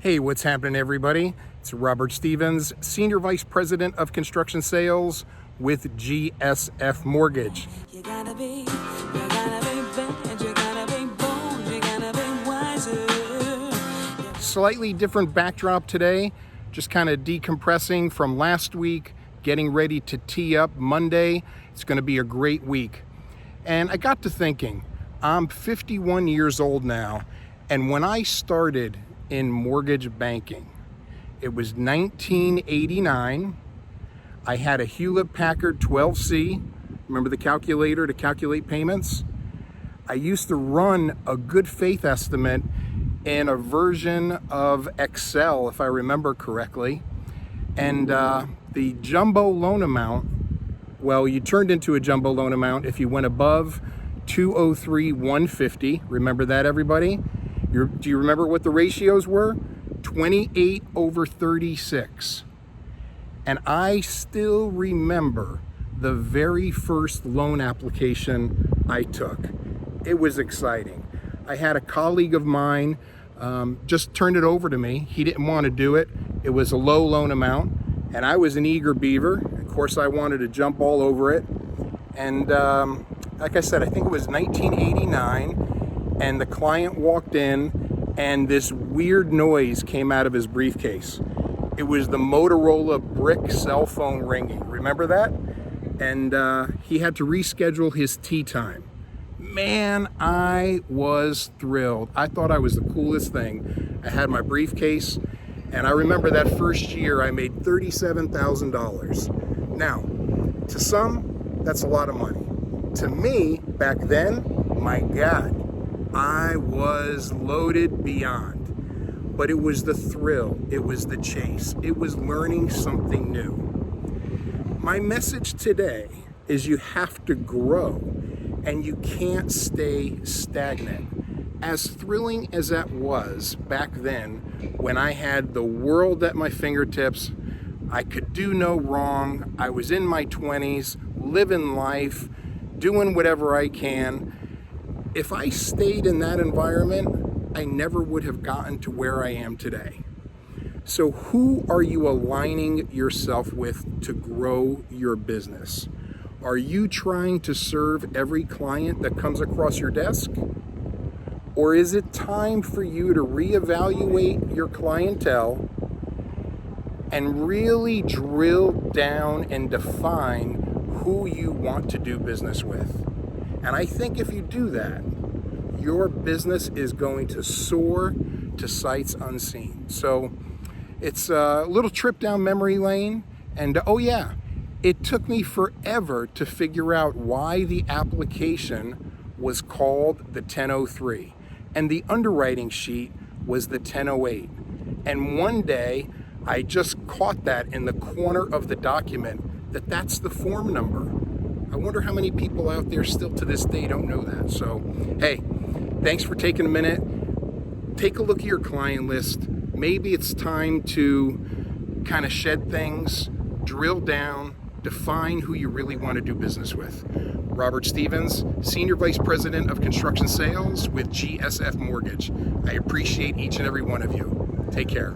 Hey, what's happening, everybody? It's Robert Stevens, Senior Vice President of Construction Sales with GSF Mortgage. You gotta be bad, you gotta be bold, you gotta be wiser. Slightly different backdrop today, just kind of decompressing from last week, getting ready to tee up Monday. It's going to be a great week. And I got to thinking, I'm 51 years old now, and when I started in mortgage banking, it was 1989. I had a Hewlett-Packard 12C. Remember the calculator to calculate payments? I used to run a good faith estimate in a version of Excel, if I remember correctly. And the jumbo loan amount, well, you turned into a jumbo loan amount if you went above 203,150. Remember that, everybody? Do you remember what the ratios were? 28/36. And I still remember the very first loan application I took. It was exciting. I had a colleague of mine just turned it over to me. He didn't want to do it. It was a low loan amount, and I was an eager beaver. Of course, I wanted to jump all over it. And like I said, I think it was 1989. And the client walked in and this weird noise came out of his briefcase. It was the Motorola brick cell phone ringing. Remember that? And he had to reschedule his tee time. Man, I was thrilled. I thought I was the coolest thing. I had my briefcase, and I remember that first year I made $37,000. Now, to some, that's a lot of money. To me, back then, my God, I was loaded beyond. But it was the thrill, it was the chase, it was learning something new. My message today is you have to grow and you can't stay stagnant. As thrilling as that was back then, when I had the world at my fingertips, I could do no wrong, I was in my 20s, living life, doing whatever I can. If I stayed in that environment, I never would have gotten to where I am today. So who are you aligning yourself with to grow your business? Are you trying to serve every client that comes across your desk? Or is it time for you to reevaluate your clientele and really drill down and define who you want to do business with? And I think if you do that, your business is going to soar to sights unseen. So it's a little trip down memory lane. And oh yeah, it took me forever to figure out why the application was called the 1003 and the underwriting sheet was the 1008. And one day I just caught that in the corner of the document that that's the form number. I wonder how many people out there still to this day don't know that. So, hey, thanks for taking a minute. Take a look at your client list. Maybe it's time to kind of shed things, drill down, define who you really want to do business with. Robert Stevens, Senior Vice President of Construction Sales with GSF Mortgage. I appreciate each and every one of you. Take care.